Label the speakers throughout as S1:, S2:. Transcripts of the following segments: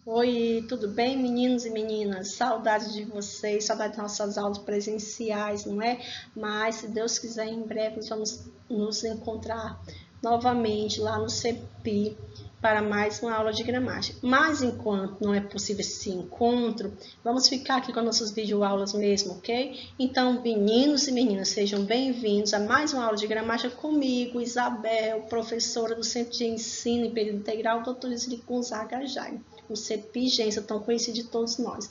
S1: Oi, tudo bem, meninos e meninas? Saudades de vocês, saudades das nossas aulas presenciais, não é? Mas, se Deus quiser, em breve nós vamos nos encontrar novamente lá no CEPI para mais uma aula de gramática. Mas, enquanto não é possível esse encontro, vamos ficar aqui com nossas videoaulas mesmo, ok? Então, meninos e meninas, sejam bem-vindos a mais uma aula de gramática comigo, Isabel, professora do Centro de Ensino em Período Integral, Dr. Isli Gonzaga Jaime. O CEPI, gente, tão conhecido de todos nós.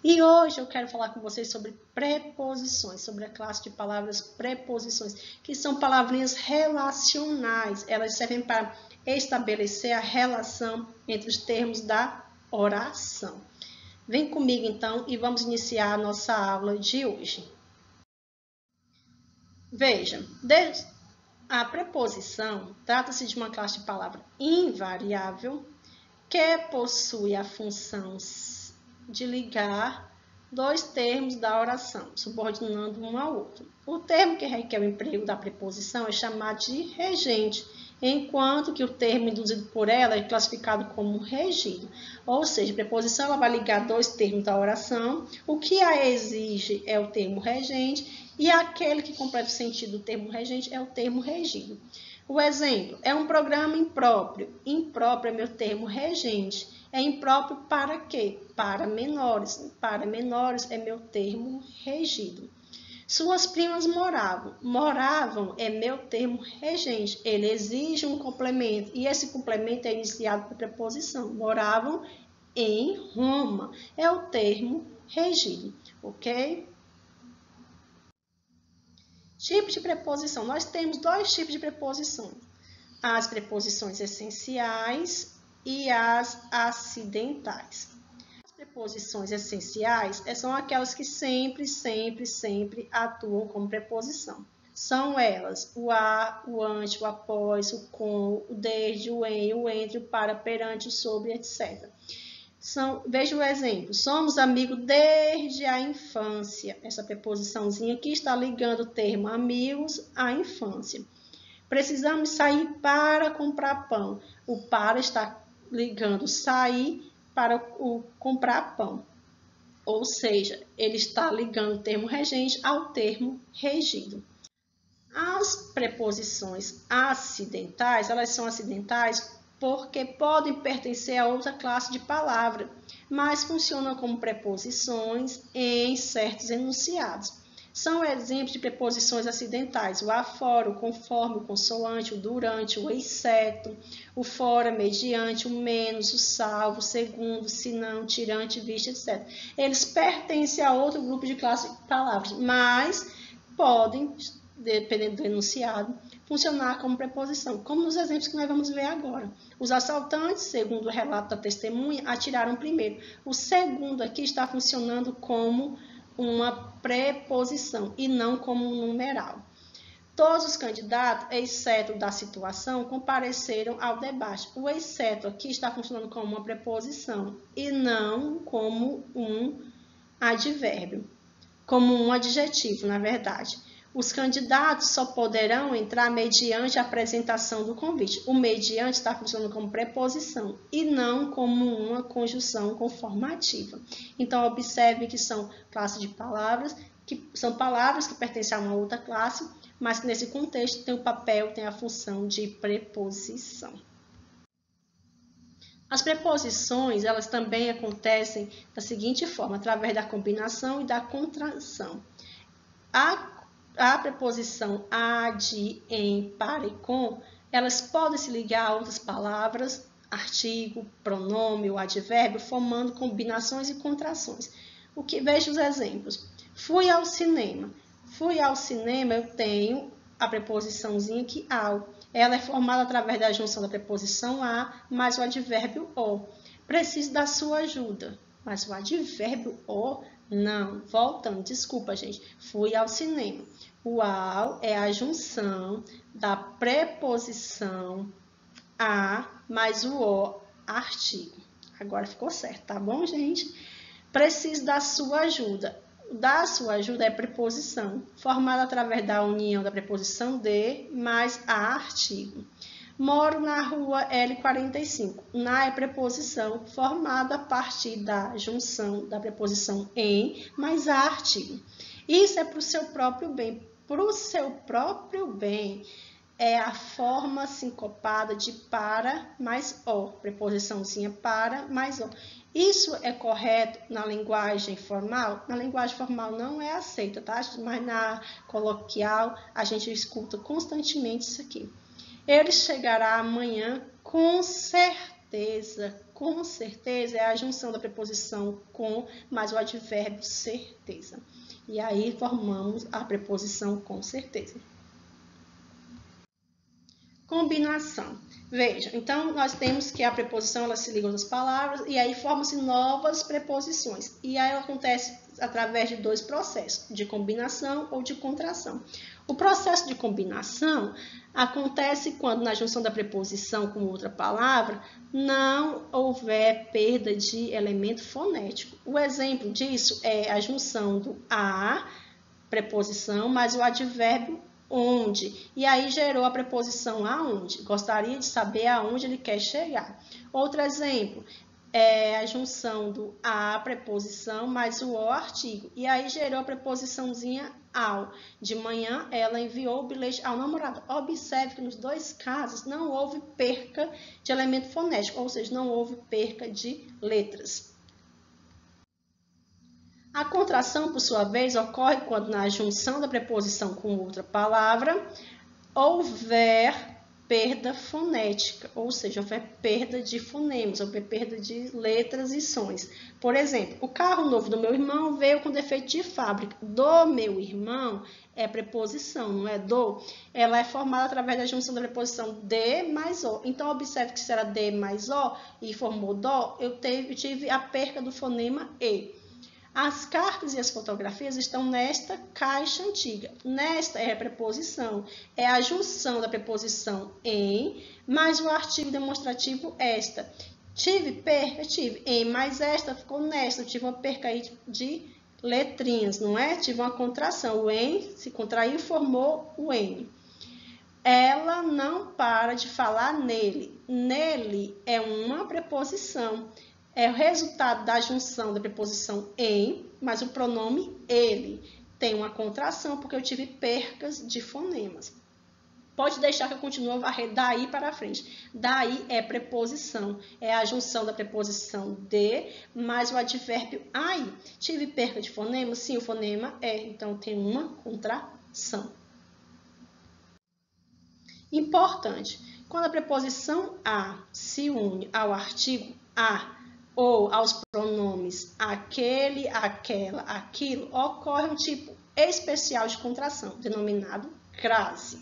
S1: E hoje eu quero falar com vocês sobre preposições, sobre a classe de palavras preposições, que são palavrinhas relacionais. Elas servem para estabelecer a relação entre os termos da oração. Vem comigo, então, e vamos iniciar a nossa aula de hoje. Veja, a preposição trata-se de uma classe de palavra invariável, que possui a função de ligar dois termos da oração, subordinando um ao outro. O termo que requer o emprego da preposição é chamado de regente, enquanto que o termo induzido por ela é classificado como regido. Ou seja, a preposição ela vai ligar dois termos da oração, o que a exige é o termo regente e aquele que completa o sentido do termo regente é o termo regido. O exemplo é um programa impróprio. Impróprio é meu termo regente. É impróprio para quê? Para menores. Para menores é meu termo regido. Suas primas moravam. Moravam é meu termo regente. Ele exige um complemento e esse complemento é iniciado por preposição. Moravam em Roma. É o termo regido, ok? Tipo de preposição. Nós temos dois tipos de preposições. As preposições essenciais e as acidentais. As preposições essenciais são aquelas que sempre atuam como preposição. São elas o a, o ante, o após, o com, o desde, o em, o entre, o para, perante, o sobre, etc. Veja o exemplo. Somos amigos desde a infância. Essa preposiçãozinha aqui está ligando o termo amigos à infância. Precisamos sair para comprar pão. O para está ligando sair para o comprar pão. Ou seja, ele está ligando o termo regente ao termo regido. As preposições acidentais, elas são acidentais porque podem pertencer a outra classe de palavra, mas funcionam como preposições em certos enunciados. São exemplos de preposições acidentais: o afora, o conforme, o consoante, o durante, o exceto, o fora, mediante, o menos, o salvo, o segundo, senão, tirante, vista, etc. Eles pertencem a outro grupo de classe de palavras, mas podem, dependendo do enunciado, funcionar como preposição, como nos exemplos que nós vamos ver agora. Os assaltantes, segundo o relato da testemunha, atiraram primeiro. O segundo aqui está funcionando como uma preposição e não como um numeral. Todos os candidatos, exceto da situação, compareceram ao debate. O exceto aqui está funcionando como uma preposição e não como um advérbio, como um adjetivo, na verdade. Os candidatos só poderão entrar mediante a apresentação do convite. O mediante está funcionando como preposição e não como uma conjunção conformativa. Então, observe que são classes de palavras, que são palavras que pertencem a uma outra classe, mas que nesse contexto tem o papel, tem a função de preposição. As preposições, elas também acontecem da seguinte forma, através da combinação e da contração. A preposição a, de, em, para e com, elas podem se ligar a outras palavras, artigo, pronome ou advérbio, formando combinações e contrações. Veja os exemplos. Fui ao cinema. Fui ao cinema, eu tenho a preposiçãozinha aqui ao. Ela é formada através da junção da preposição a mais o advérbio o. Preciso da sua ajuda. Mas o advérbio o, não. Voltando, desculpa, gente. Fui ao cinema. O ao é a junção da preposição a mais o o, artigo. Agora ficou certo, tá bom, gente? Preciso da sua ajuda. Da sua ajuda é preposição, formada através da união da preposição de mais a artigo. Moro na rua L45. Na é preposição formada a partir da junção da preposição em mais a artigo. Isso é para o seu próprio bem. Para o seu próprio bem é a forma sincopada de para mais o. Preposiçãozinha para mais o. Isso é correto na linguagem formal? Na linguagem formal não é aceita, tá? Mas na coloquial a gente escuta constantemente isso aqui. Ele chegará amanhã com certeza. Com certeza é a junção da preposição com mais o advérbio certeza. E aí formamos a preposição com certeza. Combinação. Veja, então nós temos que a preposição ela se liga a outras palavras e aí formam-se novas preposições. E aí acontece através de dois processos, de combinação ou de contração. O processo de combinação acontece quando na junção da preposição com outra palavra não houver perda de elemento fonético. O exemplo disso é a junção do a, preposição, mais o advérbio onde, e aí gerou a preposição aonde. Gostaria de saber aonde ele quer chegar. Outro exemplo é a junção do a, preposição, mais o artigo, e aí gerou a preposiçãozinha ao. De manhã, ela enviou o bilhete ao namorado. Observe que nos dois casos não houve perca de elemento fonético, ou seja, não houve perca de letras. A contração, por sua vez, ocorre quando na junção da preposição com outra palavra houver perda fonética, ou seja, houver perda de fonemas, houver perda de letras e sons. Por exemplo, o carro novo do meu irmão veio com defeito de fábrica. Do meu irmão é preposição, não é do. Ela é formada através da junção da preposição de mais o. Então, observe que se era de mais o e formou do, eu tive a perca do fonema e. As cartas e as fotografias estão nesta caixa antiga. Nesta é a preposição, é a junção da preposição em, mais o artigo demonstrativo esta. Tive perca? Tive. Em mais esta ficou nesta. Eu tive uma perca aí de letrinhas, não é? Tive uma contração. O em se contraiu e formou o N. Ela não para de falar nele. Nele é uma preposição. É o resultado da junção da preposição em, mas o pronome ele. Tem uma contração porque eu tive percas de fonemas. Pode deixar que eu continue a varrer daí para frente. Daí é preposição. É a junção da preposição de, mais o advérbio aí. Tive perca de fonema? Sim, o fonema é. Então, tem uma contração. Importante. Quando a preposição a se une ao artigo a, ou aos pronomes aquele, aquela, aquilo, ocorre um tipo especial de contração, denominado crase.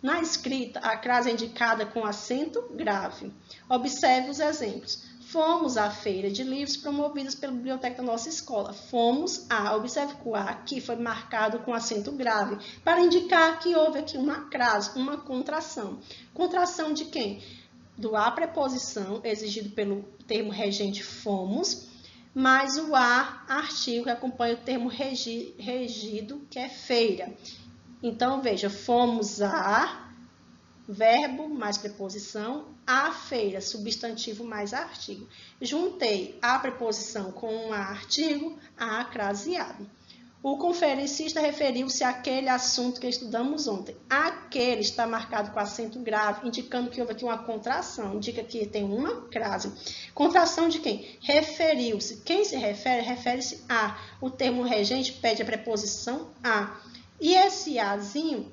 S1: Na escrita, a crase é indicada com acento grave. Observe os exemplos. Fomos à feira de livros promovidas pela biblioteca da nossa escola. Fomos a. Observe que o a aqui foi marcado com acento grave, para indicar que houve aqui uma crase, uma contração. Contração de quem? Do a preposição, exigido pelo termo regente fomos, mais o a artigo que acompanha o termo regido, que é feira. Então, veja, fomos a, verbo mais preposição, a feira, substantivo mais artigo. Juntei a preposição com um artigo, a craseado. O conferencista referiu-se àquele assunto que estudamos ontem. Aquele está marcado com acento grave, indicando que houve aqui uma contração, indica que tem uma crase. Contração de quem? Referiu-se. Quem se refere? Refere-se a. O termo regente pede a preposição a. E esse azinho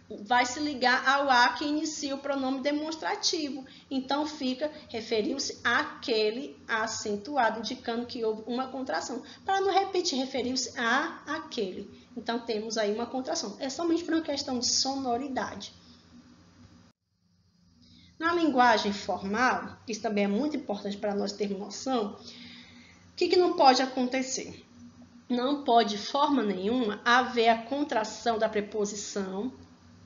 S1: vai se ligar ao a que inicia o pronome demonstrativo. Então, fica, referiu-se àquele acentuado, indicando que houve uma contração. Para não repetir, referiu-se a aquele. Então, temos aí uma contração. É somente por uma questão de sonoridade. Na linguagem formal, isso também é muito importante para nós termos noção, o que não pode acontecer? Não pode, de forma nenhuma, haver a contração da preposição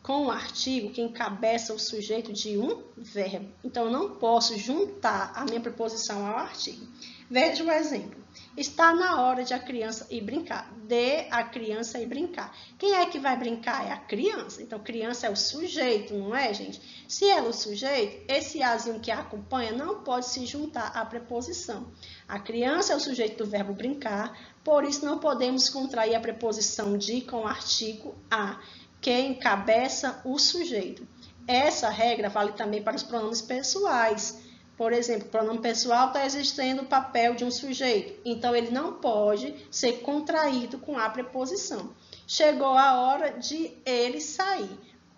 S1: com o artigo que encabeça o sujeito de um verbo. Então, eu não posso juntar a minha preposição ao artigo. Veja o exemplo. Está na hora de a criança ir brincar. De a criança ir brincar. Quem é que vai brincar? É a criança. Então, criança é o sujeito, não é, gente? Se ela é o sujeito, esse azinho que a acompanha não pode se juntar à preposição. A criança é o sujeito do verbo brincar, por isso não podemos contrair a preposição de com o artigo a, que encabeça o sujeito. Essa regra vale também para os pronomes pessoais. Por exemplo, o pronome pessoal está exercendo o papel de um sujeito, então ele não pode ser contraído com a preposição. Chegou a hora de ele sair.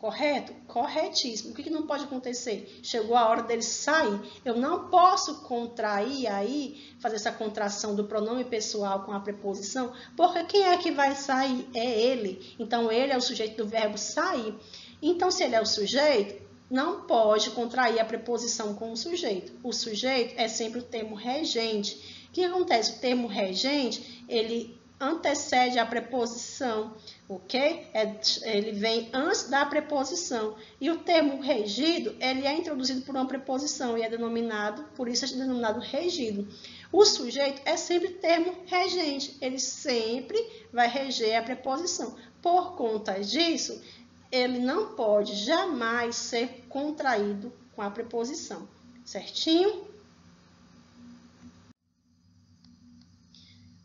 S1: Correto? Corretíssimo. O que não pode acontecer? Chegou a hora dele sair. Eu não posso contrair aí, fazer essa contração do pronome pessoal com a preposição, porque quem é que vai sair? É ele. Então, ele é o sujeito do verbo sair. Então, se ele é o sujeito, não pode contrair a preposição com o sujeito. O sujeito é sempre o termo regente. O que acontece? O termo regente, ele antecede a preposição, ok? Ele vem antes da preposição. E o termo regido, ele é introduzido por uma preposição e é denominado, por isso é denominado regido. O sujeito é sempre termo regente, ele sempre vai reger a preposição. Por conta disso, ele não pode jamais ser contraído com a preposição, certinho?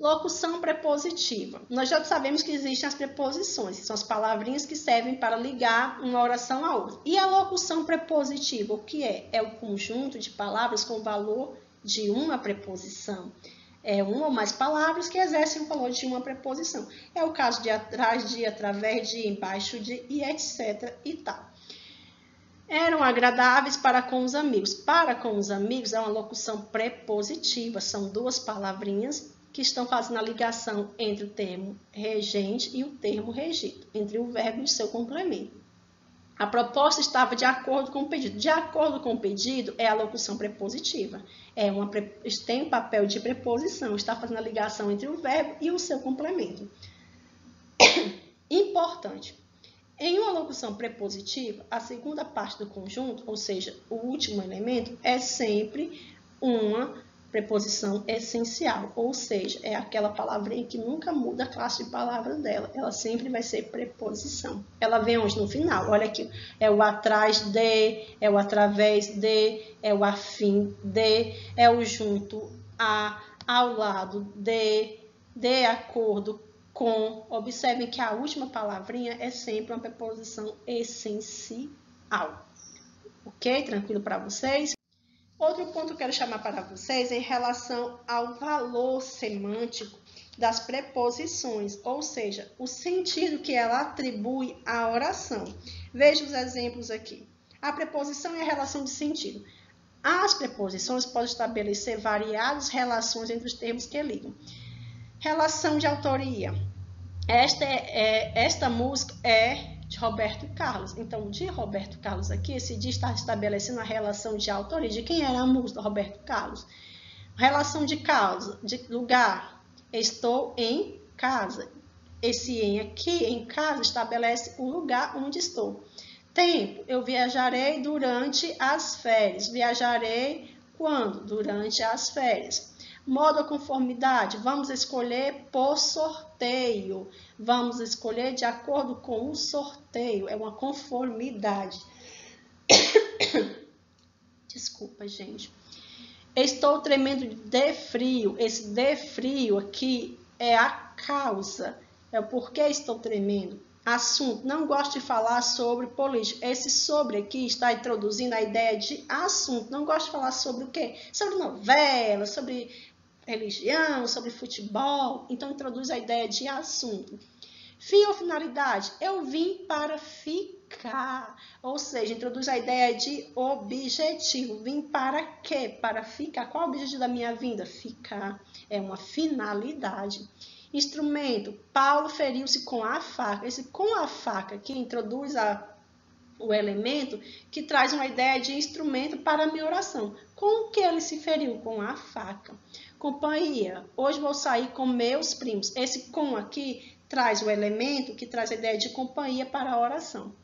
S1: Locução prepositiva. Nós já sabemos que existem as preposições, que são as palavrinhas que servem para ligar uma oração a outra. E a locução prepositiva, o que é? É o conjunto de palavras com o valor de uma preposição. É uma ou mais palavras que exercem o valor de uma preposição. É o caso de atrás de, através de, embaixo de e etc. e tal. Eram agradáveis para com os amigos. Para com os amigos é uma locução prepositiva. São duas palavrinhas que estão fazendo a ligação entre o termo regente e o termo regido, entre o verbo e o seu complemento. A proposta estava de acordo com o pedido. De acordo com o pedido é a locução prepositiva. Tem um papel de preposição, está fazendo a ligação entre o verbo e o seu complemento. Importante. Em uma locução prepositiva, a segunda parte do conjunto, ou seja, o último elemento, é sempre uma preposição essencial, ou seja, é aquela palavrinha que nunca muda a classe de palavras dela, ela sempre vai ser preposição. Ela vem onde? No final, olha aqui, é o atrás de, é o através de, é o afim de, é o junto a, ao lado de acordo com. Observem que a última palavrinha é sempre uma preposição essencial. Ok? Tranquilo para vocês? Outro ponto que eu quero chamar para vocês é em relação ao valor semântico das preposições, ou seja, o sentido que ela atribui à oração. Veja os exemplos aqui. A preposição é a relação de sentido. As preposições podem estabelecer variadas relações entre os termos que ligam. Relação de autoria. Esta música é de Roberto Carlos. Então, de Roberto Carlos aqui, esse dia está estabelecendo a relação de autoria. De quem era a música do Roberto Carlos? Relação de causa, de lugar. Estou em casa. Esse em aqui, em casa, estabelece o lugar onde estou. Tempo. Eu viajarei durante as férias. Viajarei quando? Durante as férias. Modo ou conformidade, vamos escolher por sorteio. Vamos escolher de acordo com o sorteio. É uma conformidade. Desculpa, gente. Estou tremendo de frio. Esse de frio aqui é a causa. É o porquê estou tremendo. Assunto. Não gosto de falar sobre política. Esse sobre aqui está introduzindo a ideia de assunto. Não gosto de falar sobre o quê? Sobre novela, sobre religião, sobre futebol. Então, introduz a ideia de assunto. Fim ou finalidade? Eu vim para ficar. Ou seja, introduz a ideia de objetivo. Vim para quê? Para ficar. Qual é o objetivo da minha vinda? Ficar. É uma finalidade. Instrumento. Paulo feriu-se com a faca. Esse com a faca aqui introduz o elemento que traz uma ideia de instrumento para a minha oração. Com o que ele se feriu? Com a faca. Companhia. Hoje vou sair com meus primos. Esse com aqui traz o elemento que traz a ideia de companhia para a oração.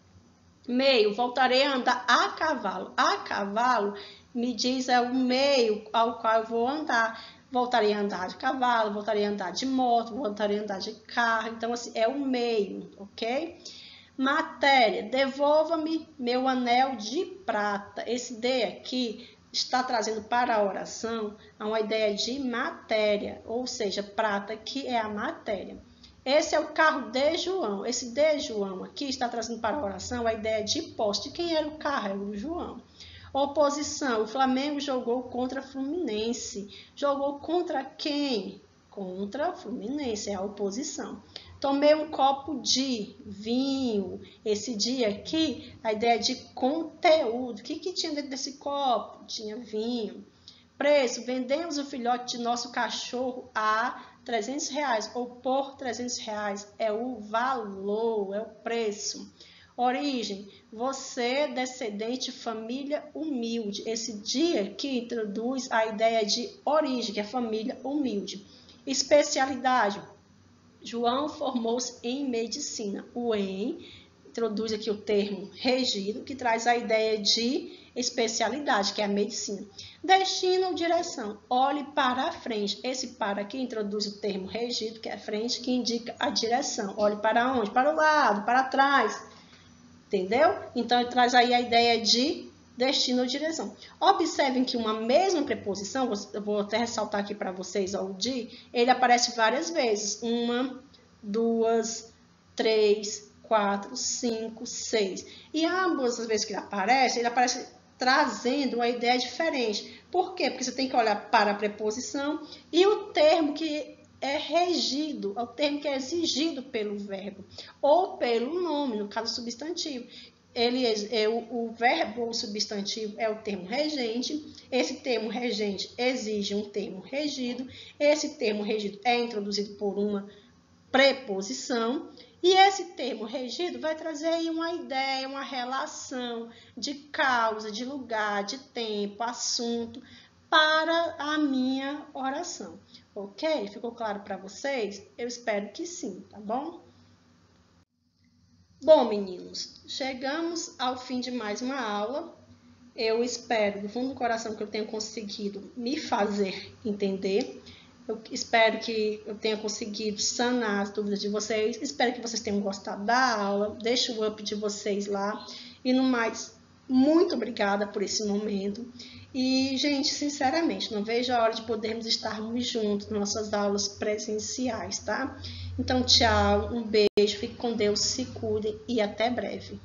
S1: Meio, voltarei a andar a cavalo. A cavalo me diz é o meio ao qual eu vou andar. Voltarei a andar de cavalo, voltarei a andar de moto, voltarei a andar de carro. Então, assim, é o meio, ok? Matéria, devolva-me meu anel de prata. Esse D aqui está trazendo para a oração uma ideia de matéria, ou seja, prata, que é a matéria. Esse é o carro de João. Esse de João aqui está trazendo para a oração a ideia de posse. De quem era o carro? Era o João. Oposição. O Flamengo jogou contra o Fluminense. Jogou contra quem? Contra o Fluminense. É a oposição. Tomei um copo de vinho. Esse dia aqui, a ideia de conteúdo. O que tinha dentro desse copo? Tinha vinho. Preço. Vendemos o filhote de nosso cachorro a R$300 ou por R$300. É o valor, é o preço. Origem, você descendente família humilde. Esse dia aqui introduz a ideia de origem, que é família humilde. Especialidade, João formou-se em medicina. O em introduz aqui o termo regido, que traz a ideia de especialidade, que é a medicina. Destino ou direção, olhe para a frente. Esse para aqui introduz o termo regido, que é a frente, que indica a direção. Olhe para onde? Para o lado, para trás. Entendeu? Então, ele traz aí a ideia de destino ou direção. Observem que uma mesma preposição, eu vou até ressaltar aqui para vocês, ó, o de, ele aparece várias vezes. 1, 2, 3, 4, 5, 6. E ambas as vezes que ele aparece trazendo uma ideia diferente. Por quê? Porque você tem que olhar para a preposição e o termo que é regido, é o termo que é exigido pelo verbo ou pelo nome, no caso substantivo. O verbo ou substantivo é o termo regente. Esse termo regente exige um termo regido. Esse termo regido é introduzido por uma preposição. E esse termo regido vai trazer aí uma ideia, uma relação de causa, de lugar, de tempo, assunto para a minha oração. Ok? Ficou claro para vocês? Eu espero que sim, tá bom? Bom, meninos, chegamos ao fim de mais uma aula. Eu espero, do fundo do coração, que eu tenha conseguido me fazer entender. Eu espero que eu tenha conseguido sanar as dúvidas de vocês. Espero que vocês tenham gostado da aula. Deixa o up de vocês lá. E no mais, muito obrigada por esse momento. E, gente, sinceramente, não vejo a hora de podermos estarmos juntos nas nossas aulas presenciais, tá? Então, tchau, um beijo, fique com Deus, se cuidem e até breve.